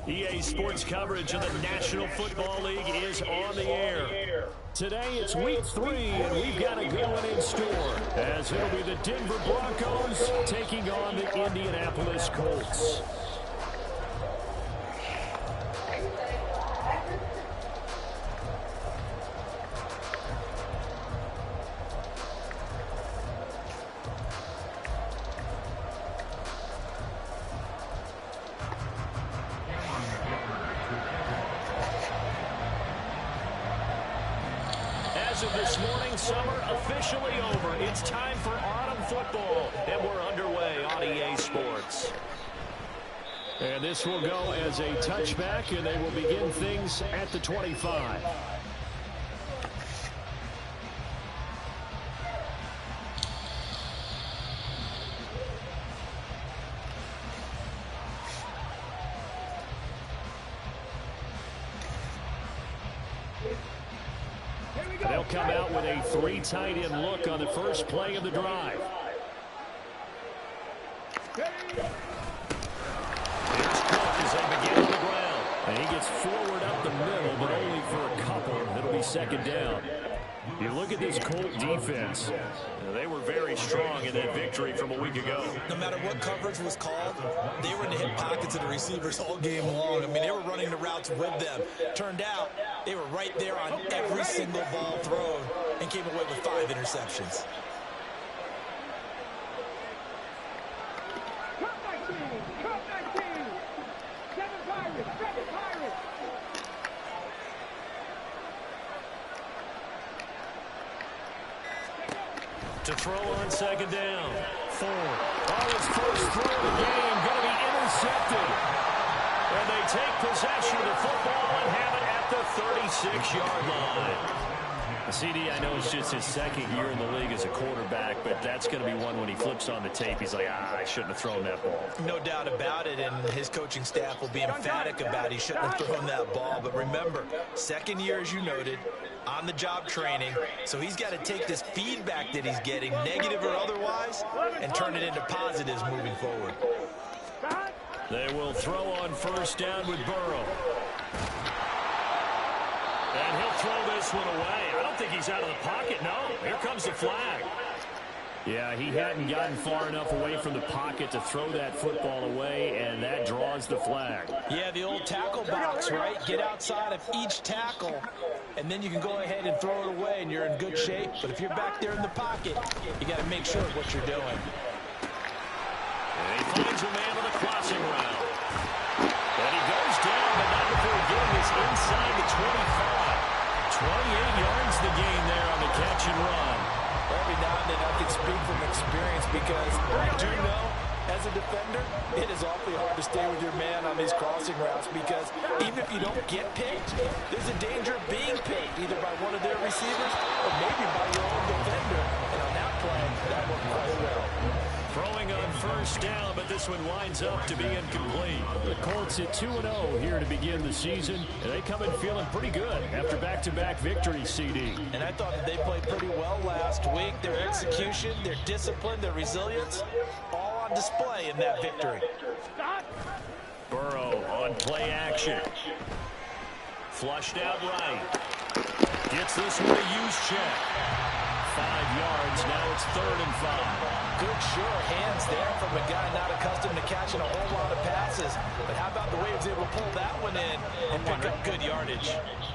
EA Sports coverage of the National Football League is on the air. Today it's week 3, and we've got a good one in store, as it'll be the Denver Broncos taking on the Indianapolis Colts. As of this morning, summer officially over. It's time for autumn football, and we're underway on EA Sports. And this will go as a touchback, and they will begin things at the 25. They'll come out with a 3 tight end look on the first play of the drive. Here's Cook as they begin on the ground. And he gets forward up the middle, but only for a couple. It'll be second down. You look at this Colt defense. They were very strong in that victory from a week ago. No matter what coverage was called, they were in the hip pockets of the receivers all game long. I mean, they were running the routes with them. Turned out, they were right there on every single ball thrown and came away with 5 interceptions. To throw on second down. Ford. His first throw of the game going to be intercepted. And they take possession of the football and have it at the 36-yard line. CD, I know it's just his second year in the league as a quarterback, but that's going to be one when he flips on the tape. He's like, I shouldn't have thrown that ball. No doubt about it, and his coaching staff will be emphatic about he shouldn't have thrown that ball. But remember, second year, as you noted, on-the-job training, so he's got to take this feedback that he's getting, negative or otherwise, and turn it into positives moving forward. They will throw on first down with Burrow. And he'll throw this one away. I don't think he's out of the pocket, no. Here comes the flag. Yeah, he hadn't gotten far enough away from the pocket to throw that football away, and that draws the flag. Yeah, the old tackle box, right? Get outside of each tackle, and then you can go ahead and throw it away, and you're in good shape. But if you're back there in the pocket, you got to make sure of what you're doing. And he finds a man on the crossing route. And he goes down, but not before getting this inside the 25. 28 yards the gain there on the catch and run. Every now and then I can speak from experience because I do know, as a defender, it is awfully hard to stay with your man on these crossing routes because even if you don't get picked, there's a danger of being picked either by one of their receivers or maybe by your own defender. And on that play, that worked quite well. Throwing on first down, but this one winds up to be incomplete. The Colts at 2-0 here to begin the season, and they come in feeling pretty good after back-to-back victories, CD. And I thought that they played pretty well last week. Their execution, their discipline, their resilience, all on display in that victory. Burrow on play action. Flushed out right. Gets this one a use check. 5 yards, now it's 3rd and 5. Good sure hands there from a guy not accustomed to catching a whole lot of passes. But how about the way he was able to pull that one in and pick up good yardage?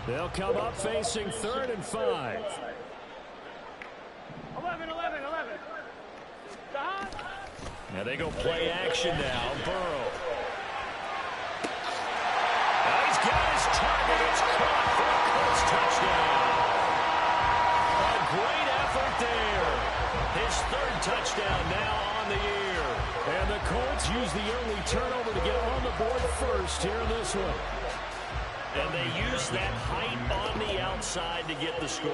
They'll come up facing 3rd and 5. 11. Now they go play action now. Burrow. Now he's got his target. It's caught for a Colts touchdown. A great effort there. His 3rd touchdown now on the year. And the Colts use the early turnover to get on the board first here in this one. And they use that height on the outside to get the score.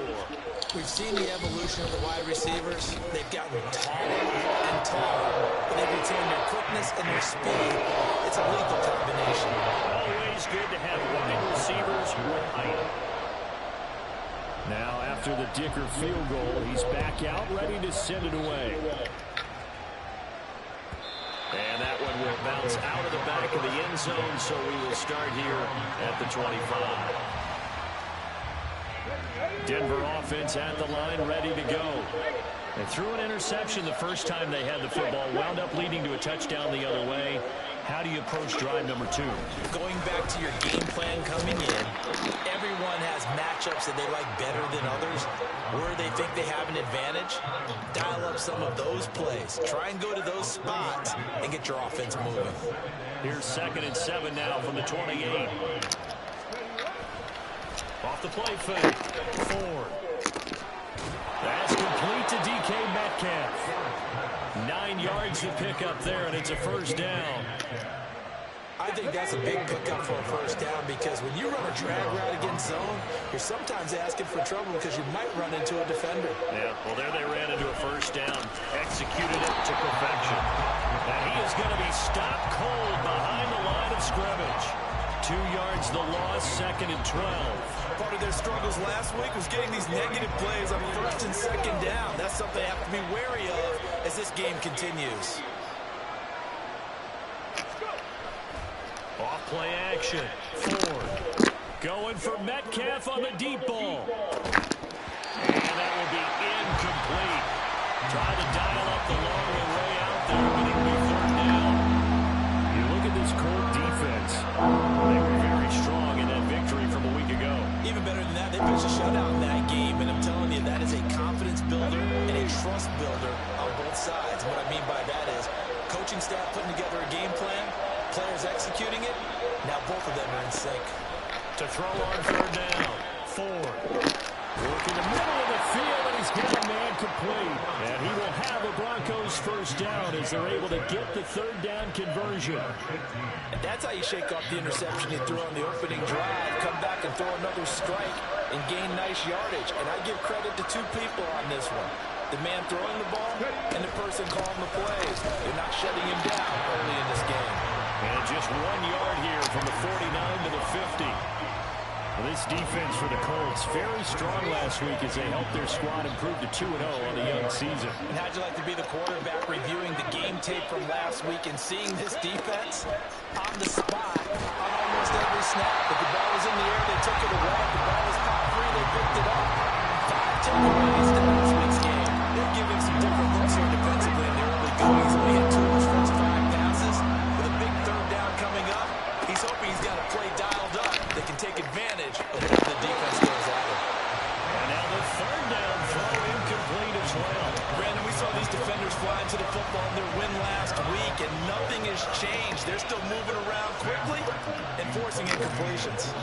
We've seen the evolution of the wide receivers. They've gotten taller and taller, but they've retained their quickness and their speed. It's a lethal combination. Always good to have wide receivers with height. Now, after the Dicker field goal, he's back out, ready to send it away. And that one will bounce out of the back of the end zone, so we will start here at the 25. Denver offense at the line, ready to go. They threw an interception the first time they had the football, wound up leading to a touchdown the other way. How do you approach drive number 2? Going back to your game plan coming in, everyone has matchups that they like better than others, where they think they have an advantage. Dial up some of those plays. Try and go to those spots and get your offense moving. Here's 2nd and 7 now from the 28. Off the play fake. Ford. That's complete to DK Metcalf. 9 yards to pick up there, and it's a first down. I think that's a big pickup for a first down because when you run a drag route against zone, you're sometimes asking for trouble because you might run into a defender. Yeah, well, there they ran into a first down. Executed it to perfection. And he is going to be stopped cold behind the line of scrimmage. 2 yards the loss, 2nd and 12. Part of their struggles last week was getting these negative plays on 1st and 2nd down. That's something they have to be wary of as this game continues. Off play action. Ford going for Metcalf on the deep ball. And that will be incomplete. Try to dial up the long way out there, but it'll be 3rd down. You look at this Colt defense. They were very strong in that victory from a week ago. Even better than that, they pitched a shutout in that game, and I'm telling you, that is a confidence builder and a trust builder on both sides. What I mean by that is coaching staff putting together a game plan, players executing it. Now both of them are in sync. To throw on 3rd down. Ford. Work in the middle of the field, and he's got a man complete. And he will have the Broncos first down as they're able to get the 3rd down conversion. And that's how you shake off the interception you threw on the opening drive. Come back and throw another strike and gain nice yardage. And I give credit to 2 people on this one. The man throwing the ball and the person calling the plays. They're not shutting him down early in this game. And just 1 yard here from the 49 to the 50. Well, this defense for the Colts, very strong last week as they helped their squad improve to 2-0 on the young season. And how'd you like to be the quarterback reviewing the game tape from last week and seeing this defense on the spot on almost every snap? If the ball was in the air, they took it away. If the ball was caught free, they picked it up. 5 takeaways to last week's game. They're giving some different looks here defensively in the early goings. Only hit 2 of his first 5 passes. With a big 3rd down coming up, he's hoping he's got a play dialed up that can take advantage of whatever the defense goes at him. And now the 3rd down throw incomplete as well. Brandon, we saw these defenders fly into the football in their win last week, and nothing has changed. They're still moving around quickly and forcing incompletions.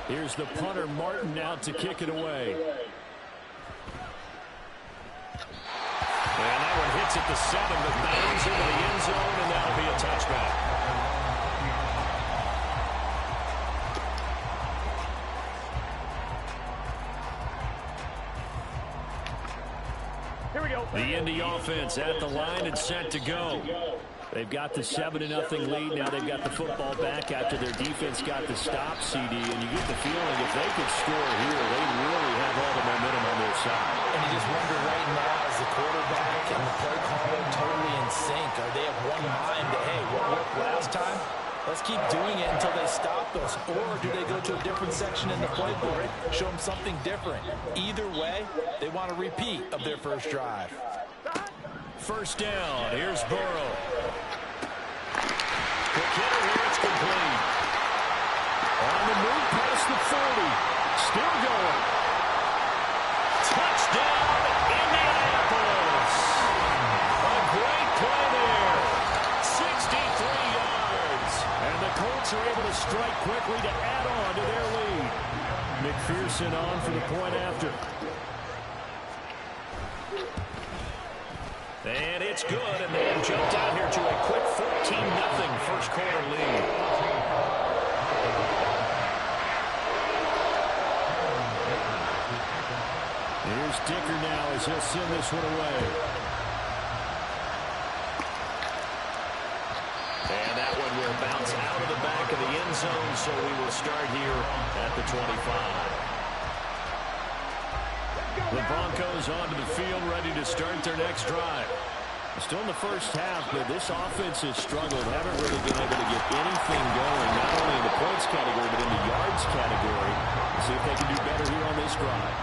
Here's the punter, Martin, out to kick it away. And that one hits at the 7, but bounds into the end zone, and that'll be a touchback. Here we go. The Indy offense at the line and set to go. They've got the 7-0 lead. Now they've got the football back after their defense got the stop, CD. And you get the feeling if they could score here, they really have all the momentum on their side. And you just wonder right now, is the quarterback and the play caller totally in sync? Are they of one mind that, hey, what worked last time? Let's keep doing it until they stop us. Or do they go to a different section in the playbook, show them something different? Either way, they want a repeat of their first drive. First down. Here's Burrow. Quick hitter here. It's complete. On the move past the 40. Still going. Touchdown, Indianapolis. A great play there. 63 yards. And the Colts are able to strike quickly to add on to their lead. McPherson on for the point after. And it's good, and they have jumped out here to a quick 14-0 first quarter lead. Here's Dicker now as he'll send this one away. And that one will bounce out of the back of the end zone, so we will start here at the 25. The Broncos onto the field, ready to start their next drive. Still in the first half, but this offense has struggled. Haven't really been able to get anything going, not only in the points category, but in the yards category. We'll see if they can do better here on this drive.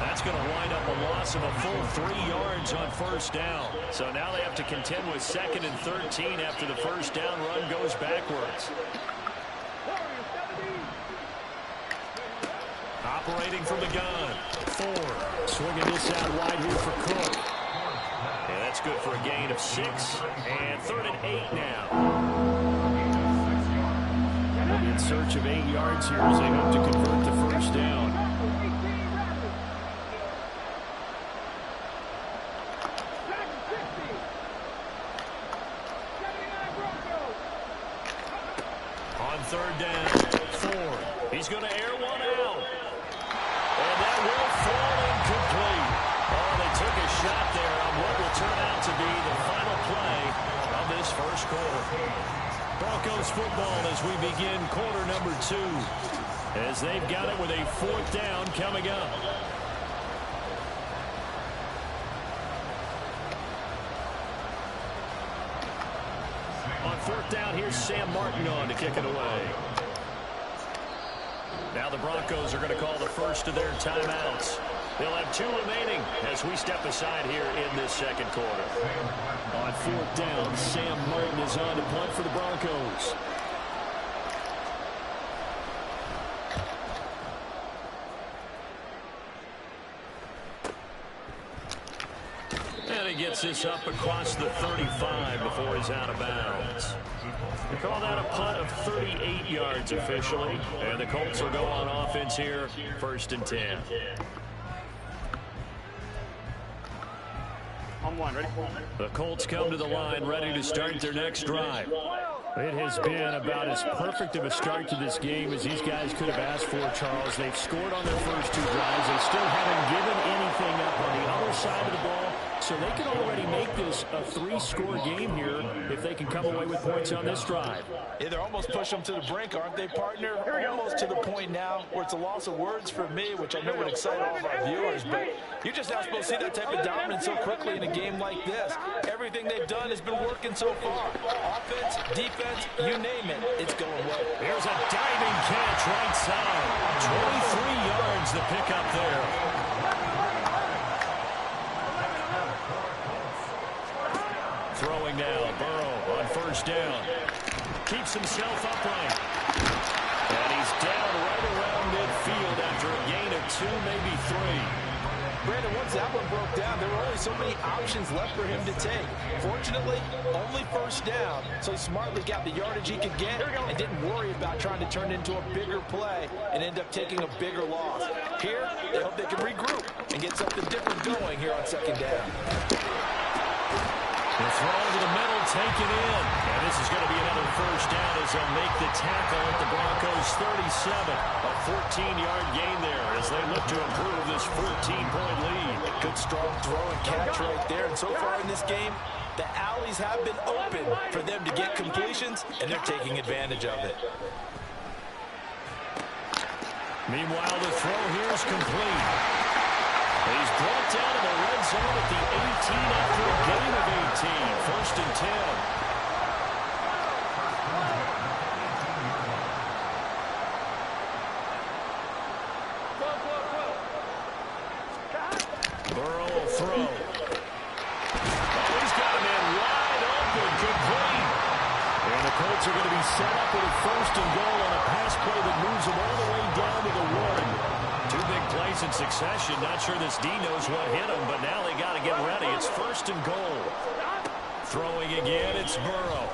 That's going to wind up a loss of a full 3 yards on first down. So now they have to contend with 2nd and 13 after the first down run goes backwards. Operating from the gun. Ford swinging this out wide here for Cook. Yeah, that's good for a gain of 6. And 3rd and 8 now. In search of 8 yards here as they hope to convert the first down. On 3rd down, Ford. He's going to air one out. And that will fall incomplete. Oh, they took a shot there on what will turn out to be the final play of this first quarter. Broncos football as we begin quarter number 2. As they've got it with a 4th down coming up. On 4th down, here's Sam Martin on to kick it away. Now the Broncos are going to call the first of their timeouts. They'll have 2 remaining as we step aside here in this second quarter. On 4th down, Sam Martin is on to punt for the Broncos. And he gets this up across the 35 before he's out of bounds. They call that a punt of 38 yards officially. And the Colts will go on offense here, 1st and 10. On 1, ready? The Colts come to the line ready to start their next drive. It has been about as perfect of a start to this game as these guys could have asked for, Charles. They've scored on their first 2 drives. They still haven't given anything up on the other side of the ball. So they can already make this a 3-score game here if they can come away with points on this drive. Yeah, they're almost pushing them to the brink, aren't they, partner? Almost to the point now where it's a loss of words for me, which I know would excite all of our viewers, but you're just not supposed to see that type of dominance so quickly in a game like this. Everything they've done has been working so far. Offense, defense, you name it, it's going well. Here's a diving catch right side. 23 yards the pickup there. Throwing now, Burrow on first down. Keeps himself upright. And he's down right around midfield after a gain of 2, maybe 3. Brandon, once that one broke down, there were only so many options left for him to take. Fortunately, only first down, so he smartly got the yardage he could get and didn't worry about trying to turn it into a bigger play and end up taking a bigger loss. Here, they hope they can regroup and get something different going here on 2nd down. The throw to the middle, taken in. And this is going to be another first down as they'll make the tackle at the Broncos 37. A 14-yard gain there as they look to improve this 14-point lead. Good strong throw and catch right there. And so far in this game, the alleys have been open for them to get completions, and they're taking advantage of it. Meanwhile, the throw here is complete. He's brought down in the red zone at the 18 after a gain of 18. 1st and 10. Burrow will throw. Oh, he's got him in wide open, complete. And the Colts are going to be set up with a 1st and goal on a pass play that moves them all the way down to the 1. 2 big plays in succession. Not sure this D knows what hit him, but now they got to get ready. It's 1st and goal. Throwing again, it's Burrow.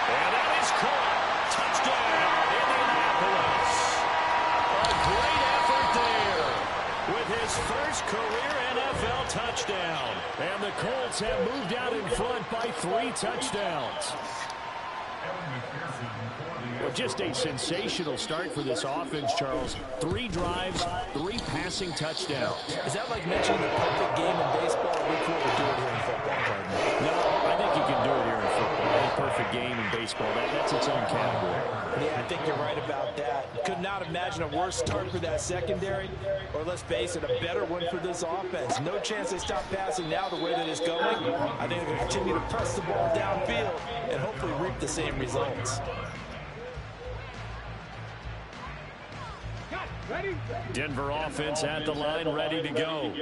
And that is caught. Touchdown, Indianapolis. A great effort there with his first career NFL touchdown. And the Colts have moved out in front by 3 touchdowns. Well, just a sensational start for this offense, Charles. 3 drives, 3 passing touchdowns. Is that like mentioning the perfect game in baseball? We can't do it here in football, partner. No, I think you can do it here in football. A perfect game in baseball. That's its own category. Yeah, I think you're right about that. Could not imagine a worse start for that secondary, or let's face it, a better one for this offense. No chance they stop passing now the way that it's going. I think they're going to continue to press the ball downfield and hopefully reap the same results. Denver offense at the line, ready to go.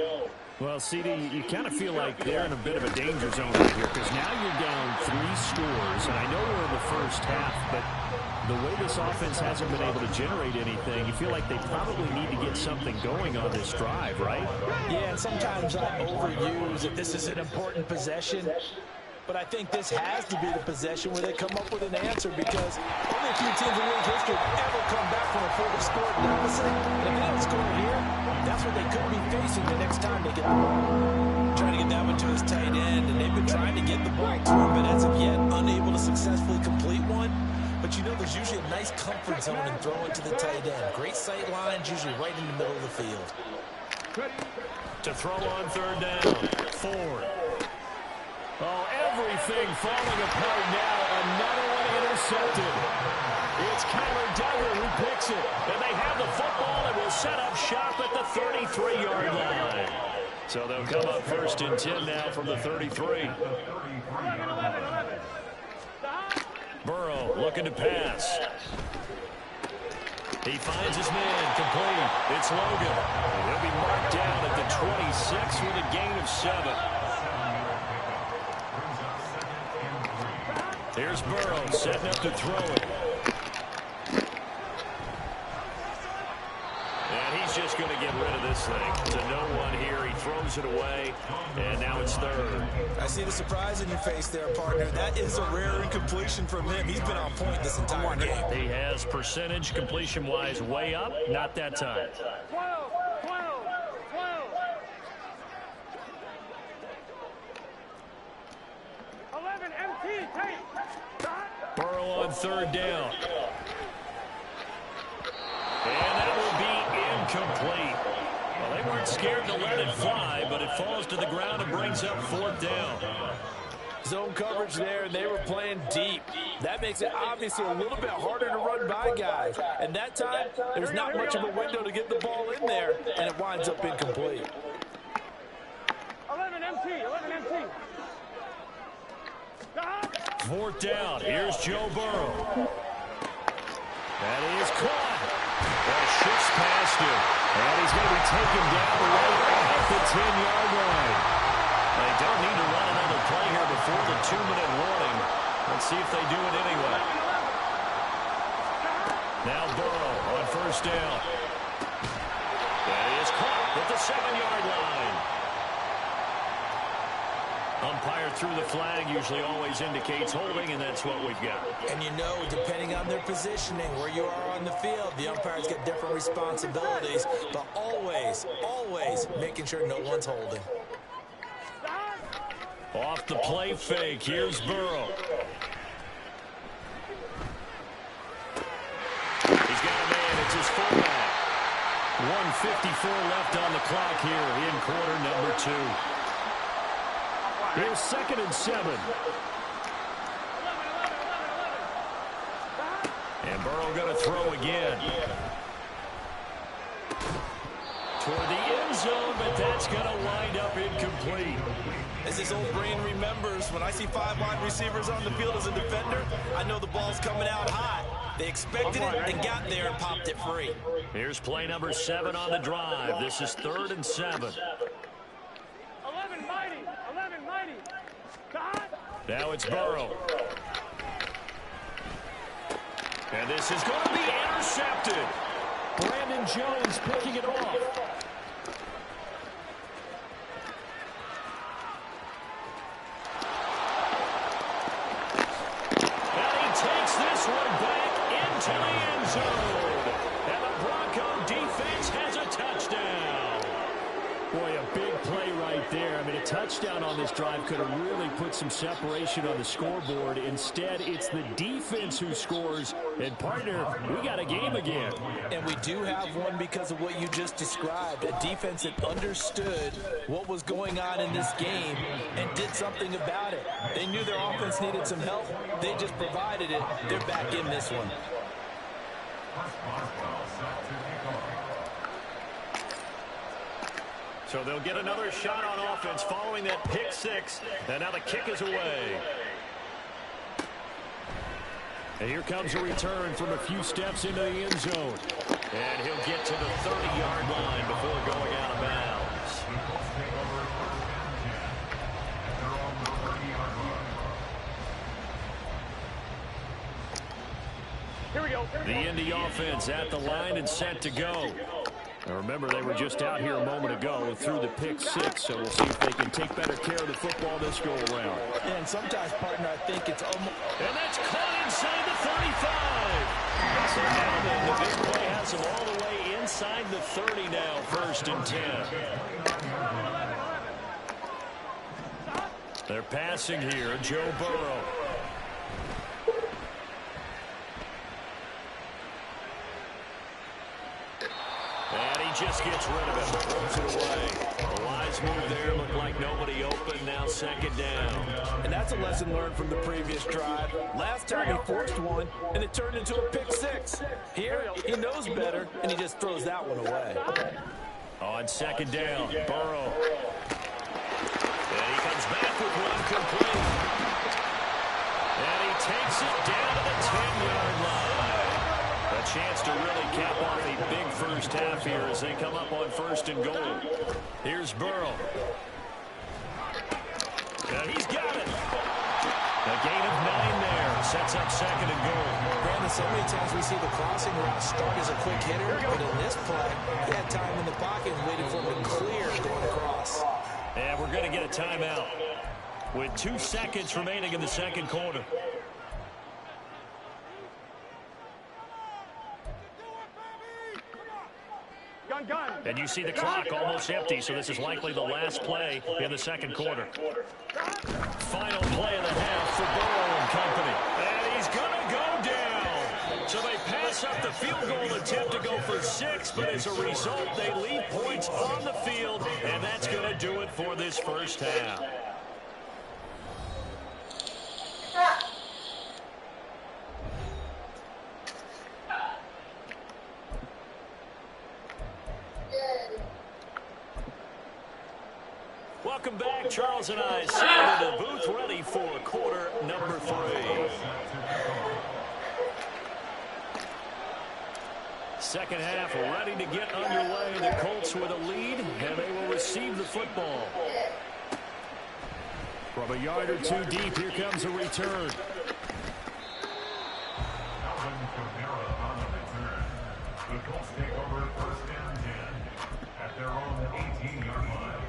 Well, CD, you kind of feel like they're in a bit of a danger zone right here because now you're down 3 scores, and I know we're in the first half, but the way this offense hasn't been able to generate anything, you feel like they probably need to get something going on this drive, right? Yeah, and sometimes I overuse that this is an important possession. But I think this has to be the possession where they come up with an answer because only a few teams in league history ever come back from a 4-score deficit. And if they don't score here, that's what they could be facing the next time they get the ball. Trying to get that one to his tight end, and they've been trying to get the ball to him, but as of yet, unable to successfully complete one. But you know there's usually a nice comfort zone in throwing to the tight end. Great sight lines, usually right in the middle of the field. To throw on third down, Ford. Oh, everything falling apart now. Another one intercepted. It's Kyler Duggar who picks it. And they have the football and will set up shop at the 33-yard line. So they'll come up first and 10 now from the 33. Burrow looking to pass. He finds his man complete. It's Logan. He'll be marked down at the 26 with a gain of 7. Here's Burrow setting up to throw it. And he's just going to get rid of this thing. To no one here. He throws it away. And now it's third. I see the surprise in your face there, partner. That is a rare incompletion from him. He's been on point this entire game. He has percentage completion-wise way up. Not that time. 12. Burrow on third down. And that will be incomplete. Well, they weren't scared to let it fly, but it falls to the ground and brings up fourth down. Zone coverage there, and they were playing deep. That makes it obviously a little bit harder to run by guys. And that time, there was not much of a window to get the ball in there, and it winds up incomplete. 11 MT. Fourth down. Here's Joe Burrow. That is caught. That shifts past him. And he's going to be taken down right at the 10-yard line. They don't need to run another play here before the 2-minute warning. Let's see if they do it anyway. Now Burrow on first down. That is caught at the 7-yard line. Umpire through the flag usually always indicates holding, and that's what we've got. And you know, depending on their positioning, where you are on the field, the umpires get different responsibilities, but always making sure no one's holding. Off the play fake, here's Burrow. He's got a man, it's his fullback. 1:54 left on the clock here in quarter number 2. Here's 2nd and 7. And Burrow going to throw again. Toward the end zone, but that's going to wind up incomplete. As this old brain remembers, when I see 5 wide receivers on the field as a defender, I know the ball's coming out hot. They expected it and got there and popped it free. Here's play number 7 on the drive. This is 3rd and 7. 11 mighty. Now it's Burrow. And this is going to be intercepted. Brandon Jones picking it off. And he takes this one back into the end zone. And the Bronco defense has a touchdown. Boy, a big play right there. I mean, a touchdown on this drive could have really put some separation on the scoreboard. Instead, it's the defense who scores. And, partner, we got a game again. And we do have one because of what you just described. A defense that understood what was going on in this game and did something about it. They knew their offense needed some help. They just provided it. They're back in this one. So they'll get another shot on offense following that pick six. And now the kick is away. And here comes a return from a few steps into the end zone. And he'll get to the 30-yard line before going out of bounds. Here we go. The Indy offense at the line and set to go. Now remember, they were just out here a moment ago through the pick six, so we'll see if they can take better care of the football this go around. And sometimes, partner, I think it's almost... And that's caught inside the 35. So now then, the big play has them all the way inside the 30 now, 1st and 10. They're passing here, Joe Burrow. And he just gets rid of it, throws it away. A wise move there, looked like nobody open, now 2nd down. And that's a lesson learned from the previous drive. Last time he forced one, and it turned into a pick six. Here, he knows better, and he just throws that one away. On 2nd down, Burrow. And he comes back with one complete. And he takes it down to the 10-yard line. A chance to really cap off a big first half here as they come up on 1st and goal. Here's Burrow. And he's got it. A gain of 9 there. Sets up 2nd and goal. Brandon, so many times we see the crossing route start as a quick hitter, but in this play, he had time in the pocket and waited for him to clear going across. And we're going to get a timeout with 2 seconds remaining in the 2nd quarter. And you see the clock almost empty, so this is likely the last play in the 2nd quarter. Final play of the half for Burrow and company. And he's going to go down. So they pass up the field goal attempt to go for 6, but as a result, they leave points on the field, and that's going to do it for this first half. Welcome back. Charles and I sitting in the booth ready for quarter number 3. Second half ready to get underway. The Colts with a lead, and they will receive the football. From a yard or 2 deep, here comes a return. The Colts take over 1st and 10 at their own 18-yard line.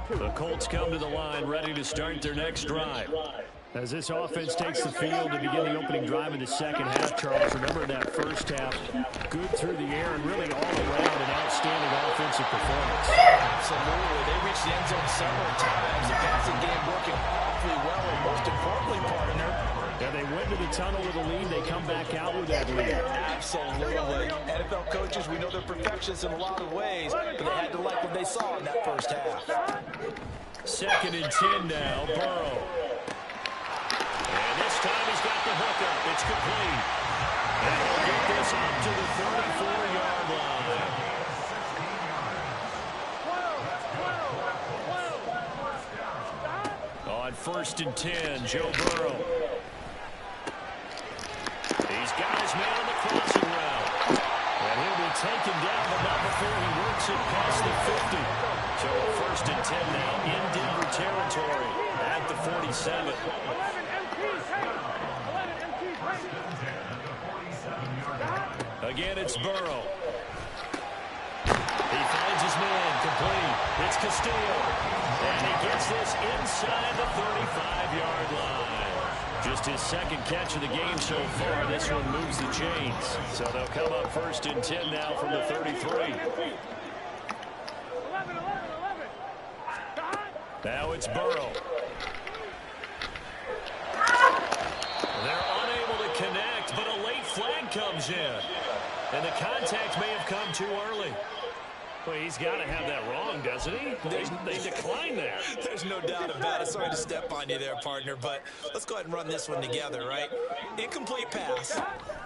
The Colts come to the line ready to start their next drive. As this offense takes the field to begin the opening drive in the second half, Charles, remember that first half, good through the air and really all around an outstanding offensive performance. Absolutely. They reached the end zone several times. The passing game working awfully well, and most importantly, partner, yeah, they went to the tunnel with a lead. They come back out with that lead. Absolutely. NFL coaches, we know they're perfectionists in a lot of ways, but they had to like what they saw in that first half. 2nd and 10 now, Burrow. And this time he's got the hookup. It's complete. And he'll get this up to the 34-yard line. On 1st and 10, Joe Burrow. He's got his man on the crossing route. And he'll be taken down, but not before he works it past the 50. So 1st and 10 now in Denver territory at the 47. Again, it's Burrow. He finds his man, complete. It's Castillo. And he gets this inside the 35-yard line. Just his 2nd catch of the game so far. This one moves the chains. So they'll come up 1st and 10 now from the 33. Now it's Burrow. They're unable to connect, but a late flag comes in. And the contact may have come too early. Well, he's got to have that wrong, doesn't he? They declined that. There's no doubt about it. Sorry to step on you there, partner, but let's go ahead and run this one together, right? Incomplete pass,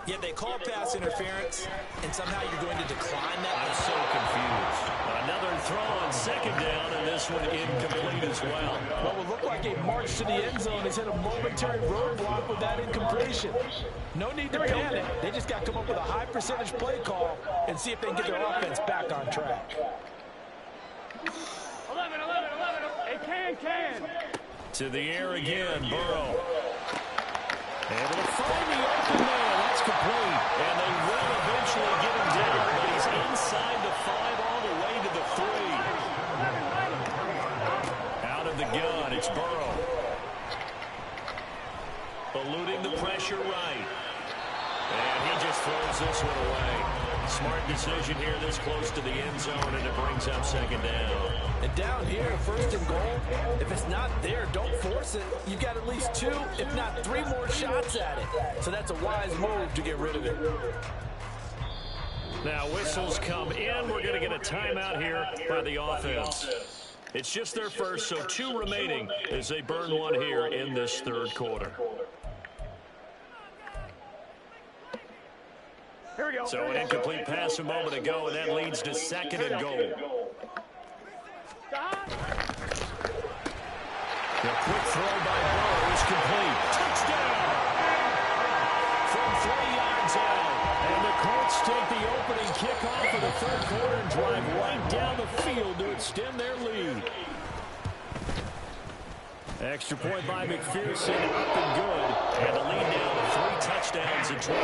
yet they call pass interference, and somehow you're going to decline that. I'm so confused. Another throw on second down, and this one incomplete as well. What would look like a march to the end zone has hit a momentary roadblock with that incompletion. No need to panic. They just got to come up with a high percentage play call and see if they can get their offense back on track. 11. Hey, can. To the air again, Burrow. Able to find the open man. That's complete. And they will eventually get him down, but he's inside the 5 all the way to the 3. Out of the gun, it's Burrow. Eluding the pressure right. And he just throws this one away. Smart decision here this close to the end zone, and it brings up second down. And down here, first and goal, if it's not there, don't force it. You've got at least 2, if not 3 more shots at it. So that's a wise move to get rid of it. Now whistles come in. We're going to get a timeout here by the offense. It's just their first, so 2 remaining as they burn one here in this third quarter. Here we go. So an incomplete pass a moment ago, and that leads to second and goal. The quick throw by Burrow is complete. Touchdown! From 3 yards out. And the Colts take the opening kickoff of the third quarter and drive right down the field to extend their lead. Extra point by McPherson, up and good. And the lead now to 3 touchdowns in 21.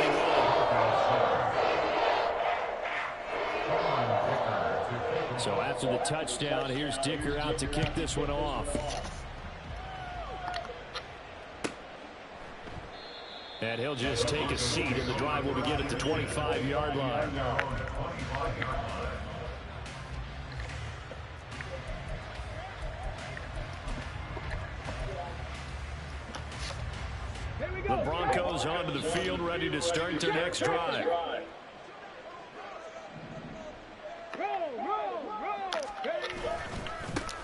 So after the touchdown, here's Dicker out to kick this one off. And he'll just take a seat, and the drive will begin at the 25-yard line. The Broncos onto the field, ready to start their next drive.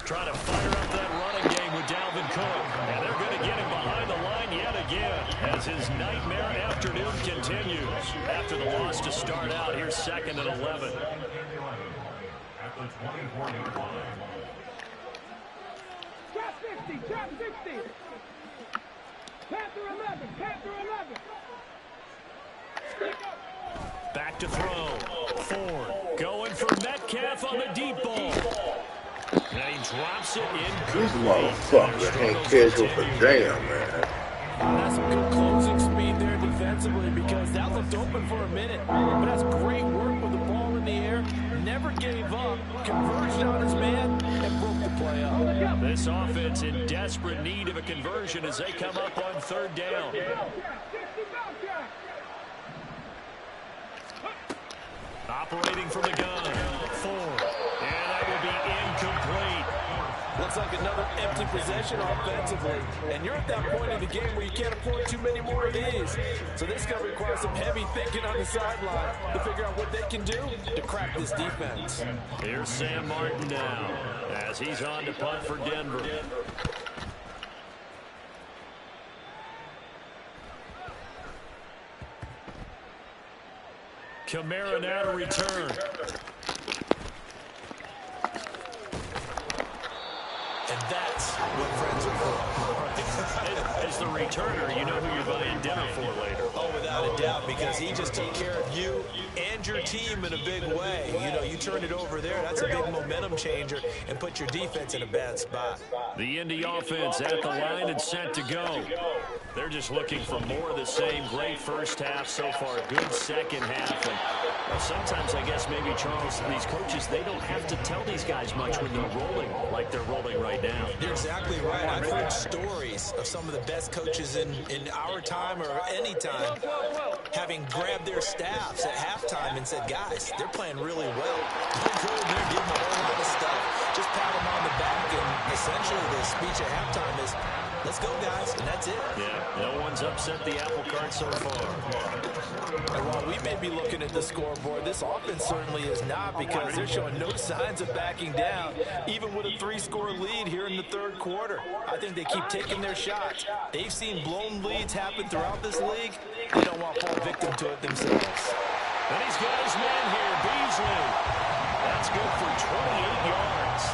Trying to fire up that running game with Dalvin Cook. And they're going to get him behind the line yet again as his nightmare afternoon continues. After the loss to start out, here's second and 11. At the 24-yard line. Trap 60, trap 60. Panther 11, Panther 11. Back to throw. Ford going for Metcalf on the deep ball. And he drops it in. These motherfuckers ain't catching for damn, man. That's some good closing speed there defensively because that looked open for a minute. But that's great work with the ball in the air. Never gave up, converged on his man, and broke the play up. This offense in desperate need of a conversion as they come up on third down. Operating from the gun. Ford. And that will be incomplete. Looks like another empty possession offensively. And you're at that point in the game where you can't afford too many more of these. So this is going to require some heavy thinking on the sideline to figure out what they can do to crack this defense. Here's Sam Martin now as he's on to punt for Denver. Kamara now to return. And that's what friends are for. As the returner, you know who you're buying dinner for later. Oh, without a doubt, because he just took care of you and your team in a big way. You know, you turn it over there, that's a big momentum changer, and put your defense in a bad spot. The Indy offense at the line and set to go. They're just looking for more of the same. Great first half so far. Good second half. And well, sometimes, I guess, maybe, Charles, these coaches, they don't have to tell these guys much when they're rolling like they're rolling right now. You're exactly right. I've heard stories of some of the best coaches in our time or any time having grabbed their staffs at halftime and said, guys, they're playing really well. They're good. They're giving a whole lot of stuff. Just pat them on the back, and essentially the his speech at halftime is, let's go, guys, and that's it. Yeah, no one's upset the apple cart so far. And while we may be looking at the scoreboard, this offense certainly is not, because they're showing no signs of backing down, even with a 3-score lead here in the third quarter. I think they keep taking their shots. They've seen blown leads happen throughout this league. They don't want to fall victim to it themselves. And he's got his man here, Beasley. That's good for 28 yards.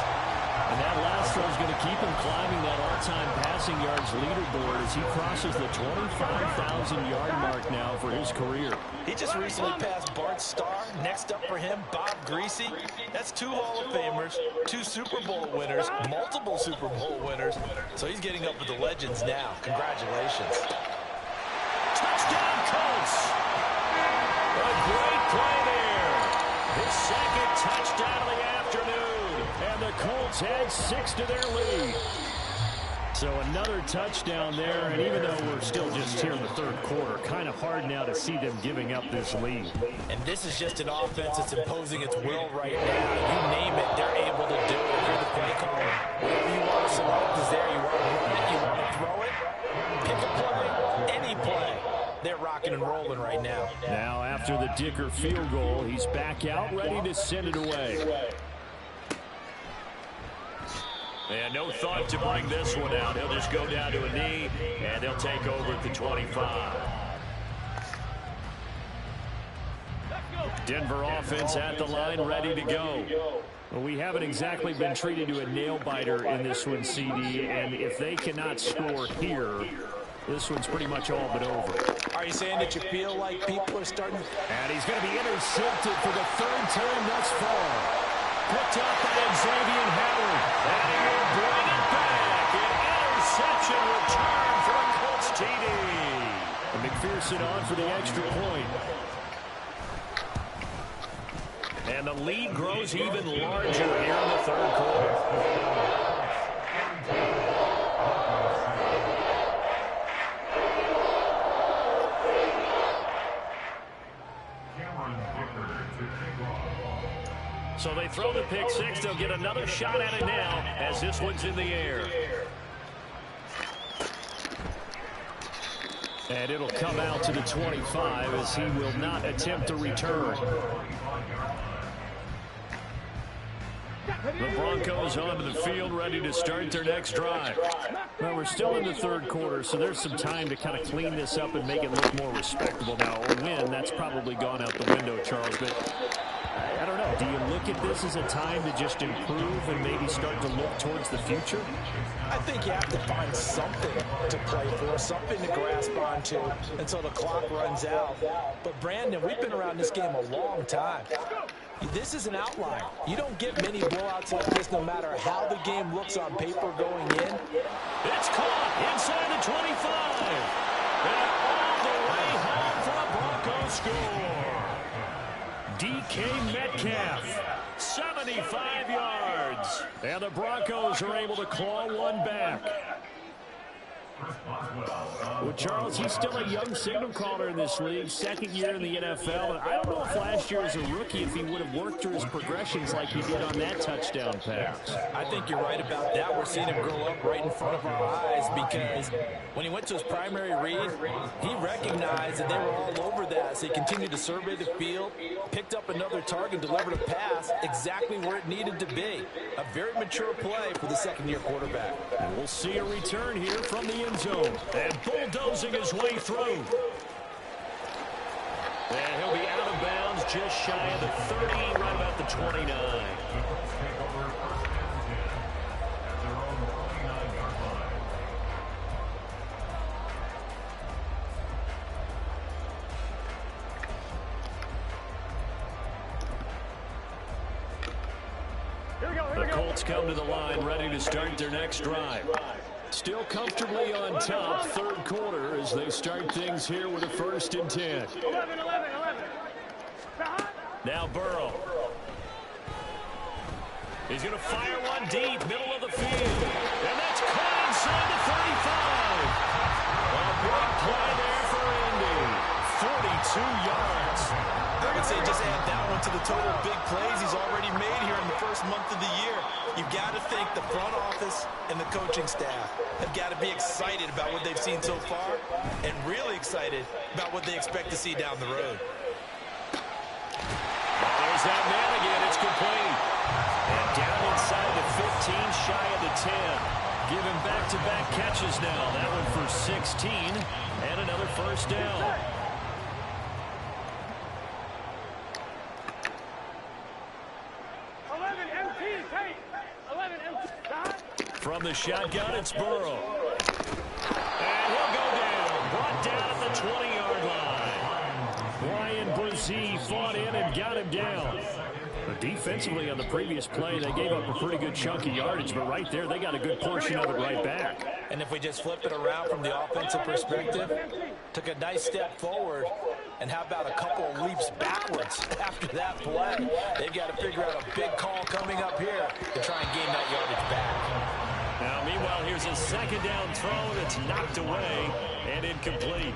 And that last throw is going to keep him climbing that all-time passing yards leaderboard as he crosses the 25,000-yard mark now for his career. He just recently passed Bart Starr. Next up for him, Bob Greasy. That's 2 Hall of Famers, 2 Super Bowl winners, multiple Super Bowl winners. So he's getting up with the legends now. Congratulations. Touchdown, Colts. A great play there. His second touchdown of the afternoon. And the Colts add 6 to their lead. So another touchdown there, and even though we're still just here in the third quarter, kind of hard now to see them giving up this lead. And this is just an offense that's imposing its will right now. You name it, they're able to do it. If you're the play caller, whatever you want to select is there. You want to run it, you want to throw it, pick a play, any play. They're rocking and rolling right now. Now after the Dicker field goal, he's back out ready to send it away. And no thought to bring this one out. He'll just go down to a knee, and they'll take over at the 25. Denver offense at the line, ready to go. Well, we haven't exactly been treated to a nail-biter in this one, CD, and if they cannot score here, this one's pretty much all but over. Are you saying that you feel like people are starting to... And he's going to be intercepted for the third time thus far. Picked up by Xavier Howard. And he will bring it back. An interception return for a Colts TD. And McPherson on for the extra point. And the lead grows even larger here in the third quarter. So they throw the pick six. They'll get another shot at it now as this one's in the air. And it'll come out to the 25 as he will not attempt to return. The Broncos onto the field, ready to start their next drive. Well, we're still in the third quarter, so there's some time to kind of clean this up and make it look more respectable now. A win, that's probably gone out the window, Charles, but I don't know. Do you look at this as a time to just improve and maybe start to look towards the future? I think you have to find something to play for, something to grasp onto until the clock runs out. But, Brandon, we've been around this game a long time. This is an outlier. You don't get many blowouts like this no matter how the game looks on paper going in. It's caught inside the 25. And all the way home for a Broncos score. DK Metcalf, 75 yards. And the Broncos are able to claw one back. Well, Charles, he's still a young signal caller in this league, second year in the NFL. And I don't know if last year as a rookie, if he would have worked through his progressions like he did on that touchdown pass. I think you're right about that. We're seeing him grow up right in front of our eyes because when he went to his primary read, he recognized that they were all over that. So he continued to survey the field, picked up another target, delivered a pass exactly where it needed to be. A very mature play for the second-year quarterback. And we'll see a return here from the end zone. And bulldozing his way through. And he'll be out of bounds just shy of the 30, right about the 29. The Colts come to the line, ready to start their next drive. Still comfortably on top, third quarter, as they start things here with a 1st and 10. 11. Now Burrow. He's going to fire one deep, middle of the field. And that's caught inside the 35. A big play there for Indy. 42 yards. I would say just add that one to the total big plays he's already made here in the first month of the year. You've got to think the front office and the coaching staff have got to be excited about what they've seen so far and really excited about what they expect to see down the road. There's that man again. It's complete. And down inside the 15, shy of the 10. Giving back-to-back catches now. That one for 16 and another first down. From the shotgun, it's Burrow. And he'll go down. Brought down at the 20-yard line. Ryan Brzee fought in and got him down. But defensively on the previous play, they gave up a pretty good chunk of yardage. But right there, they got a good portion of it right back. And if we just flip it around from the offensive perspective, took a nice step forward. And how about a couple of leaps backwards after that play? They've got to figure out a big call coming up here to try and gain that yardage back. Now, meanwhile, here's a second down throw that's knocked away and incomplete.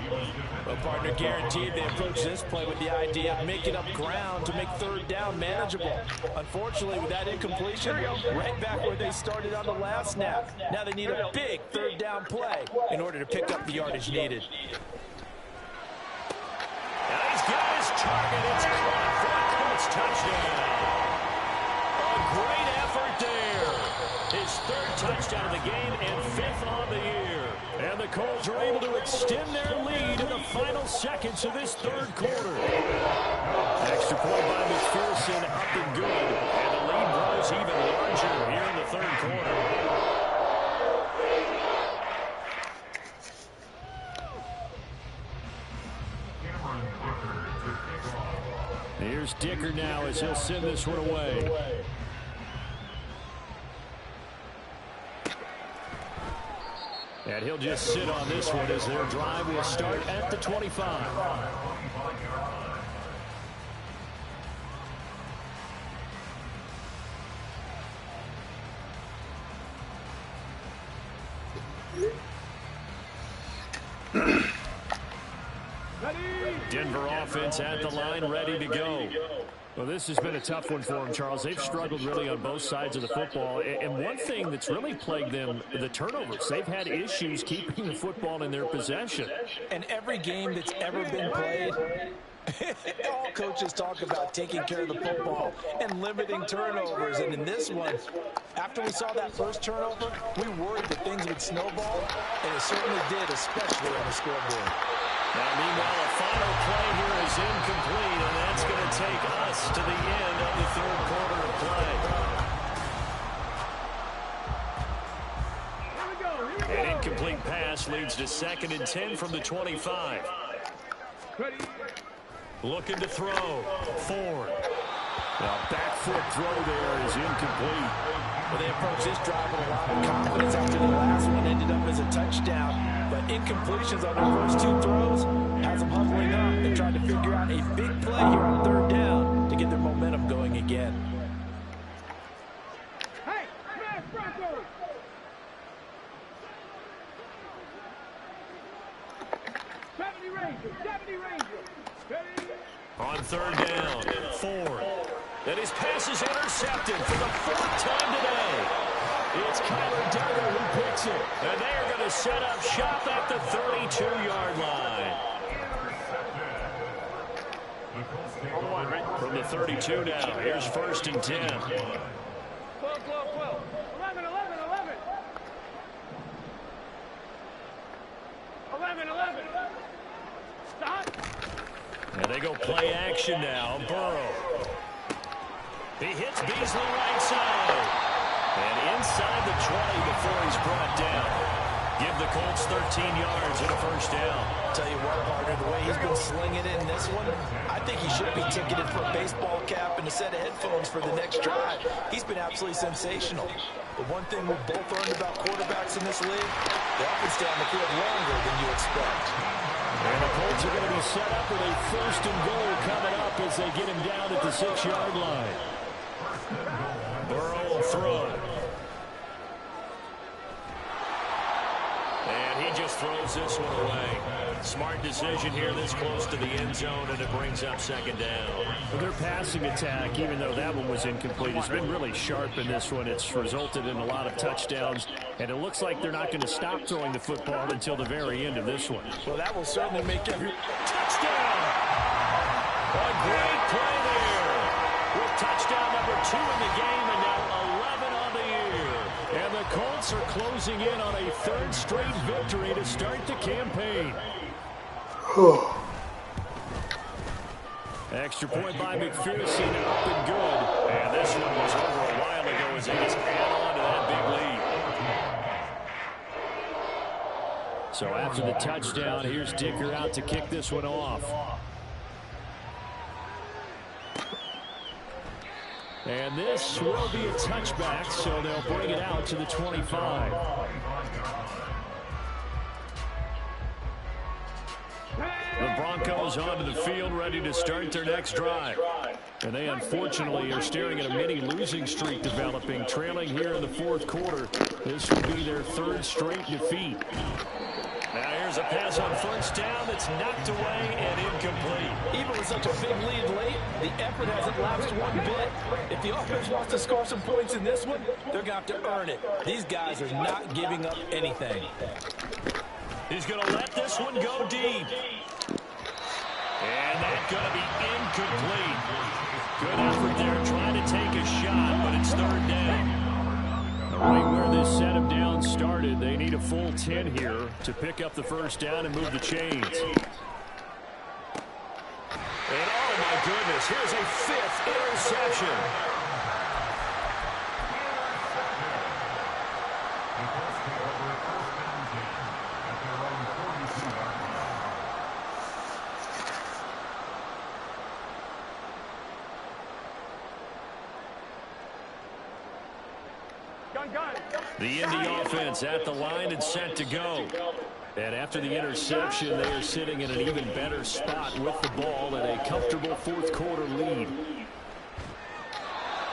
Well, partner, guaranteed they approach this play with the idea of making up ground to make third down manageable. Unfortunately, with that incompletion, right back where they started on the last snap. Now they need a big third down play in order to pick up the yardage needed. Now he's got his target. It's caught for a Colts touchdown. A great effort there. His third touchdown of the game and fifth on the year. And the Colts are able to extend their lead in the final seconds of this third quarter. Extra point by McPherson up and good. And the lead grows even larger here in the third quarter. Here's Dicker now as he'll send this one away. And he'll just sit on this one as their drive will start at the 25. Denver offense at the line, ready to go. Well, this has been a tough one for them, Charles. They've struggled really on both sides of the football. And one thing that's really plagued them, the turnovers. They've had issues keeping the football in their possession. And every game that's ever been played, all coaches talk about taking care of the football and limiting turnovers. And in this one, after we saw that first turnover, we worried that things would snowball, and it certainly did, especially on the scoreboard. Now, meanwhile, a final play here is incomplete, and that's going to take us to the end of the third quarter of play. An incomplete pass leads to 2nd and 10 from the 25. Looking to throw. Ford. Now, back foot throw there is incomplete. Well, they approached this drive with a lot of confidence after the last one ended up as a touchdown. But incompletions on their first two throws has them huddling up and trying to figure out a big play here on third down to get their momentum going again. Hey, smash Broncos! Deputy Ranger. On third down, Ford. And his pass is intercepted for the 4th time today. It's Kyler Duggar who picks it. And they are going to set up shop at the 32-yard line. From the 32 now, here's 1st and 10. 12. 11. Stop. And they go play action now. Burrow. He hits Beasley right side. And inside the 20 before he's brought down. Give the Colts 13 yards and a first down. Tell you what, partner, the way he's been slinging in this one, I think he should be ticketed for a baseball cap and a set of headphones for the next drive. He's been absolutely sensational. But one thing we've both learned about quarterbacks in this league, they often stay on the field longer than you expect. And the Colts are going to be set up with a 1st and goal coming up as they get him down at the 6-yard line. Burrow will throw. And he just throws this one away. Smart decision here this close to the end zone, and it brings up second down. Well, their passing attack, even though that one was incomplete, has been really sharp in this one. It's resulted in a lot of touchdowns, and it looks like they're not going to stop throwing the football until the very end of this one. Well, that will certainly make every touchdown. A great play there. With touchdown number 2 in the game, and now 11 on the year. And the Colts are closing in on a third straight victory to start the campaign. Extra point by McPherson, up and good. And this one was over a while ago as they just add on to that big lead. So after the touchdown, here's Dicker out to kick this one off. And this will be a touchback, so they'll bring it out to the 25. The Broncos onto the field, ready to start their next drive. And they unfortunately are staring at a mini losing streak developing, trailing here in the fourth quarter. This will be their third straight defeat. Now here's a pass on first down that's knocked away and incomplete. Even with such a big lead late, the effort hasn't lapsed one bit. If the offense wants to score some points in this one, they're going to have to earn it. These guys are not giving up anything. He's going to let this one go deep. And that's going to be incomplete. Good effort there trying to take a shot, but it's third down. Right where this setup down started, they need a full 10 here to pick up the first down and move the chains. And oh my goodness, here's a 5th interception. The Indy offense at the line and set to go. And after the interception, they are sitting in an even better spot with the ball and a comfortable fourth quarter lead.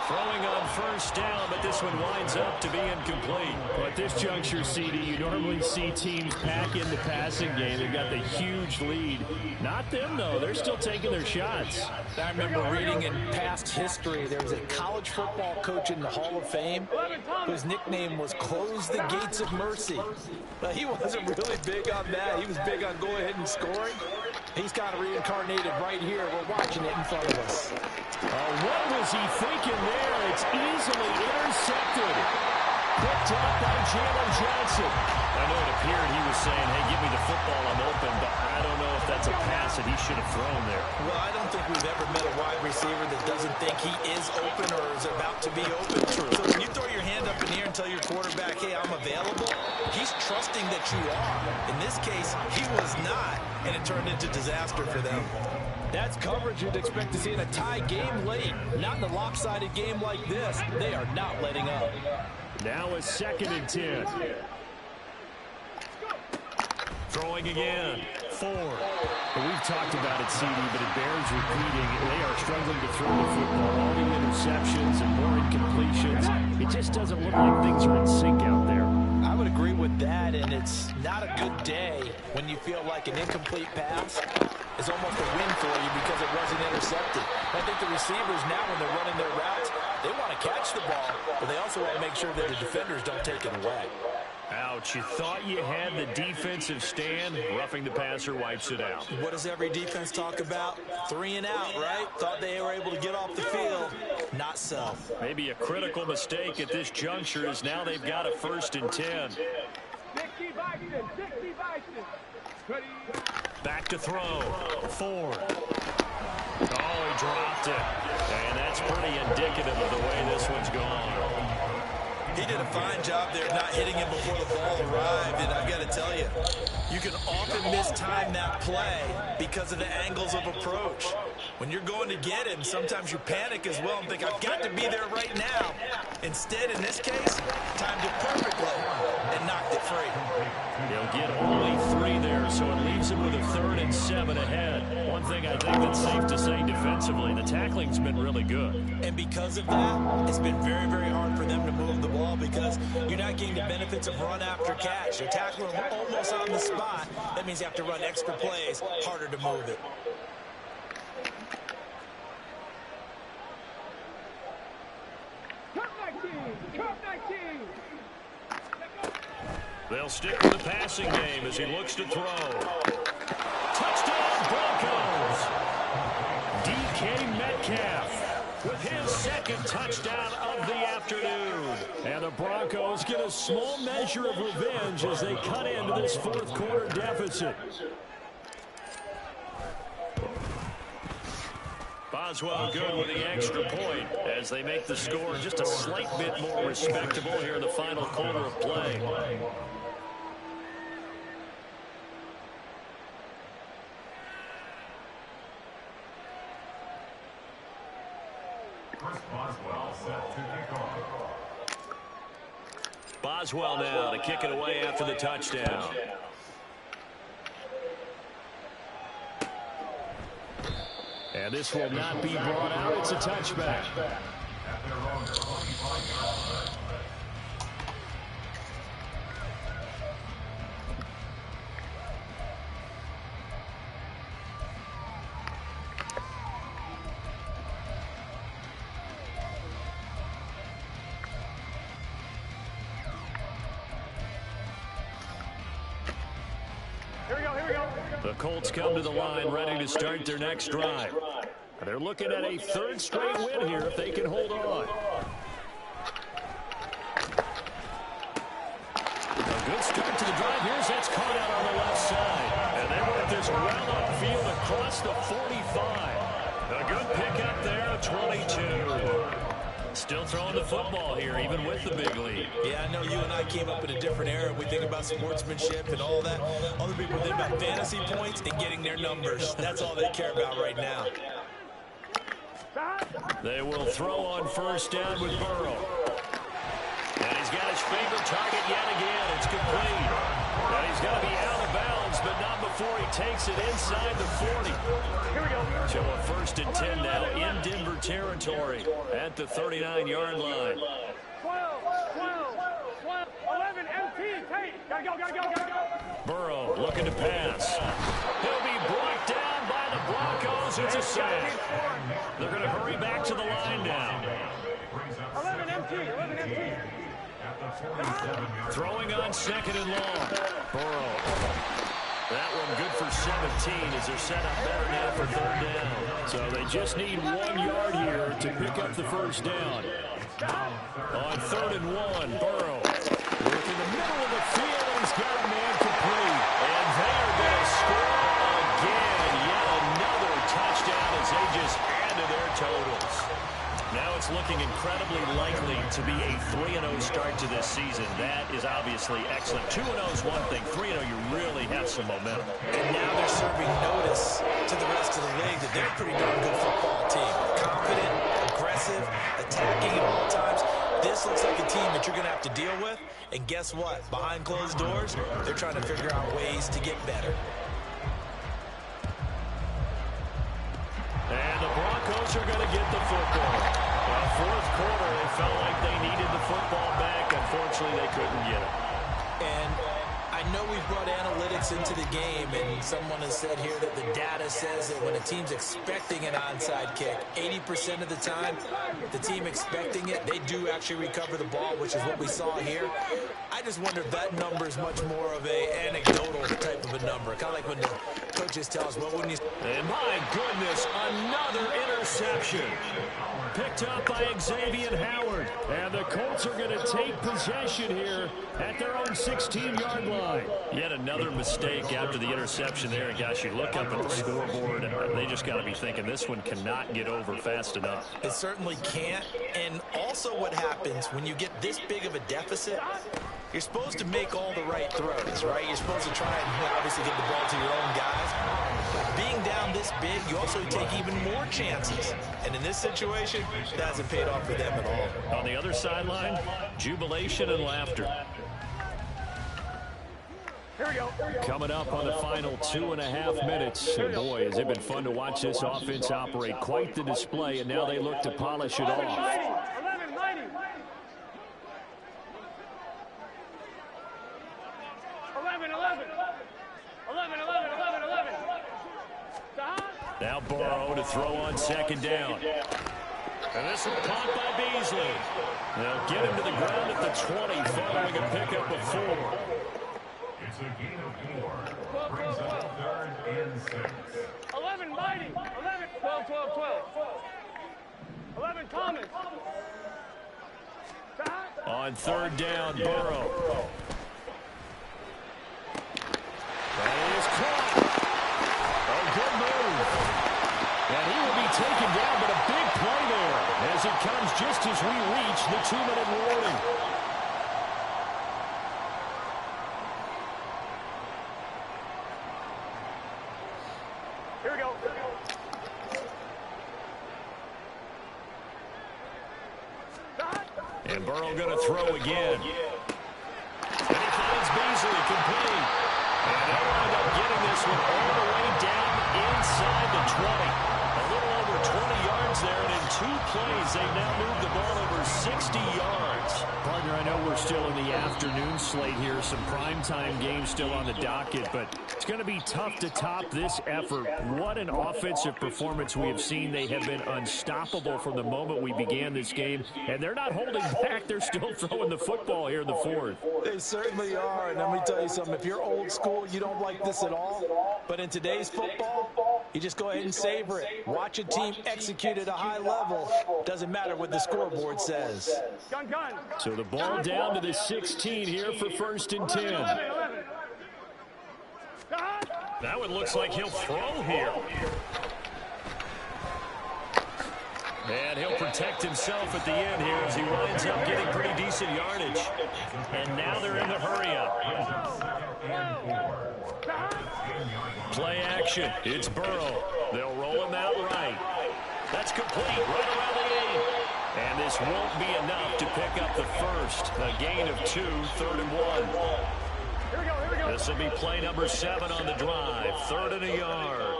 Throwing on first down, but this one winds up to be incomplete. Well, at this juncture, CD, you normally see teams pack in the passing game. They've got the huge lead. Not them, though. They're still taking their shots. I remember reading in past history, there was a college football coach in the Hall of Fame whose nickname was Close the Gates of Mercy. But he wasn't really big on that. He was big on going ahead and scoring. He's kind of reincarnated right here. We're watching it in front of us. What was he thinking there? It's easily intercepted. Picked up by Jalen Johnson. I know it appeared he was saying, hey, give me the football, I'm open, but I don't know if that's a pass that he should have thrown there. Well, I don't think we've ever met a wide receiver that doesn't think he is open or is about to be open. True. So when you throw your hand up in the air and tell your quarterback, hey, I'm available, he's trusting that you are. In this case, he was not, and it turned into disaster for them. That's coverage you'd expect to see in a tie game late. Not in a lopsided game like this. They are not letting up. Now a 2nd and 10. Throwing again. 4. Well, we've talked about it, CD, but it bears repeating. They are struggling to throw the football. All the interceptions and more incompletions. It just doesn't look like things are in sync out there. I would agree with that, and it's not a good day when you feel like an incomplete pass is almost a win for you because it wasn't intercepted. I think the receivers now, when they're running their routes, they want to catch the ball, but they also want to make sure that the defenders don't take it away. Ouch, you thought you had the defensive stand. Roughing the passer wipes it out. What does every defense talk about? 3 and out, right? Thought they were able to get off the field. Not so. Maybe a critical mistake at this juncture is now they've got a 1st and 10. Back to throw. 4. Oh, he dropped it. And that's pretty indicative of the way this one's gone. He did a fine job there not hitting him before the ball arrived, and I've got to tell you, you can often mistime that play because of the angles of approach. When you're going to get him, sometimes you panic as well and think, I've got to be there right now. Instead, in this case, timed it perfectly. and knocked it free. He'll get only 3 there, so it leaves him with a 3rd and 7 ahead. One thing I think that's safe to say defensively, the tackling's been really good. And because of that, it's been very, very hard for them to move the ball because you're not getting the benefits of run after catch. You're tackling almost on the spot. That means you have to run extra plays, harder to move it. They'll stick with the passing game as he looks to throw. Touchdown, Broncos! DK Metcalf with his 2nd touchdown of the afternoon. And the Broncos get a small measure of revenge as they cut into this 4th quarter deficit. Boswell good with the extra point as they make the score just a slight bit more respectable here in the final quarter of play. Chris Boswell set to kick off. Boswell now to kick it away after the touchdown. And this will not be brought out. It's a touchback. At their own 25-yard line. The Colts come to the line ready to start their next drive. They're looking at a 3rd straight win here if they can hold on. A good start to the drive. Here's that's caught out on the left side. And they work this well upfield across the 45. A good pickup there, a 22. Still throwing the football here, even with the big lead. Yeah, I know you and I came up in a different era. We think about sportsmanship and all that. Other people think about fantasy points and getting their numbers. That's all they care about right now. They will throw on 1st down with Burrow. And he's got his favorite target yet again. It's complete. And he's got to be out of bounds, but not before he takes it inside the 40. Here we go. So a 1st and 10 now in Denver territory at the 39-yard line. 12, 11, MT, take. Gotta go. Burrow looking to pass. He'll be brought down by the Broncos. It's a sack. They're going to hurry back to the line now. 11, MT. Throwing on 2nd and long. Burrow. That one good for 17 as they're set up better now for 3rd down. So they just need 1 yard here to pick up the 1st down. On 3rd and 1, Burrow. Work in the middle of the field, and he's got a man complete. And they are going to score again. Yet another touchdown as they just add to their totals. Now it's looking incredibly likely to be a 3-0 start to this season. That is obviously excellent. 2-0 is one thing. 3-0, you really have some momentum. And now they're serving notice to the rest of the league that they're a pretty darn good football team. Confident, aggressive, attacking at all times. This looks like a team that you're going to have to deal with. And guess what? Behind closed doors, they're trying to figure out ways to get better. And the Broncos are going to get the football. Well, 4th quarter, they felt like they needed the football back. Unfortunately, they couldn't get it. And I know we've brought analytics into the game, and someone has said here that the data says that when a team's expecting an onside kick, 80% of the time, the team expecting it, they do actually recover the ball, which is what we saw here. I just wonder if that number is much more of a anecdotal type of a number. Kind of like when the coaches tell us, well, wouldn't you... And my goodness, another interception. Picked up by Xavier Howard. And the Colts are going to take possession here at their own 16-yard line. Yet another mistake after the interception there. And gosh, you look up at the scoreboard, and they just got to be thinking this one cannot get over fast enough. It certainly can't. And also what happens when you get this big of a deficit, you're supposed to make all the right throws, right? You're supposed to try and obviously get the ball to your own guys. Being down this big, you also take even more chances. And in this situation, that hasn't paid off for them at all. On the other sideline, jubilation and laughter. Coming up on the final 2.5 minutes. And boy, has it been fun to watch this offense operate. Quite the display, and now they look to polish it off. 11, 11. Now Burrow to throw on second down. And this one caught by Beasley. They'll get him to the ground at the 20 following a pickup of 4. It's a gain of 4. Brings up 3rd and 6. 11, Mighty. 11, 12. 11, Thomas. On third down, Burrow. And it is caught. A good move. And he will be taken down, but a big play there as it comes just as we reach the 2-minute warning. Here we go. And Burrow going to throw again. And he finds Beasley complete. And they'll wind up getting this one all the way down inside the 20. A little over 20 yards there, and in 2 plays, they now move the ball over 60 yards. Partner, I know we're still in the afternoon slate here. Some primetime games still on the docket, but it's going to be tough to top this effort. What an offensive performance we have seen. They have been unstoppable from the moment we began this game, and they're not holding back. They're still throwing the football here in the 4th. They certainly are, and let me tell you something. If you're old school, you don't like this at all. But in today's football, you just go ahead and savor it. Watch a team execute at a high level. Doesn't matter what the scoreboard says. Gun. So the ball down to the 16 here for 1st and 10. 11. That one looks like he'll throw here. And he'll protect himself at the end here as he winds up getting pretty decent yardage. And now they're in the hurry-up. Play action. It's Burrow. They'll roll him out right. That's complete right around the 8. And this won't be enough to pick up the first. A gain of 2, 3rd and 1. Here we go. This will be play number 7 on the drive. 3rd and a yard.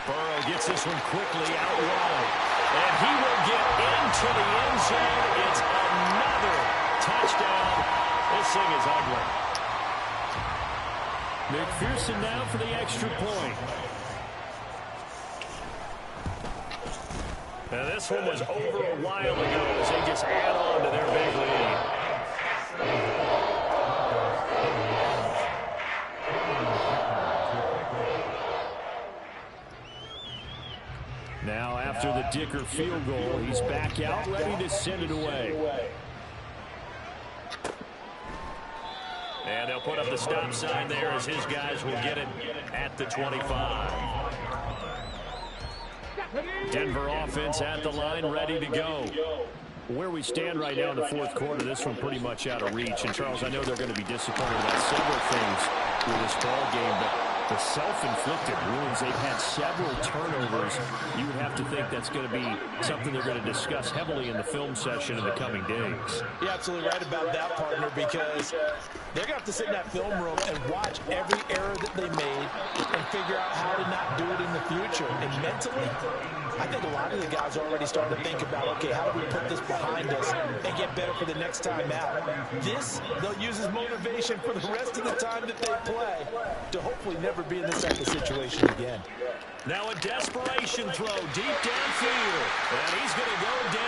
Burrow gets this one quickly out wide. And he will get into the end zone. It's another touchdown. This thing is ugly. McPherson now for the extra point. Now this one was over a while ago as they just add on to their big lead. Now after the Dicker field goal, he's back out ready to send it away. And they'll put up the stop sign there as his guys will get it at the 25. Denver offense at the line, ready to go. Where we stand right now in the 4th quarter, this one pretty much out of reach. And, Charles, I know they're going to be disappointed about several things with this ball game, but the self-inflicted wounds, they've had several turnovers. You would have to think that's going to be something they're going to discuss heavily in the film session in the coming days. You're absolutely right about that, partner, because they're going to have to sit in that film room and watch every error that they made and figure out how to not do it in the future. And mentally, I think a lot of the guys are already starting to think about, okay, how do we put this behind us and get better for the next time out? This, they'll use as motivation for the rest of the time that they play to hopefully never be in this type of situation again. Now a desperation throw deep downfield. And he's going to go down.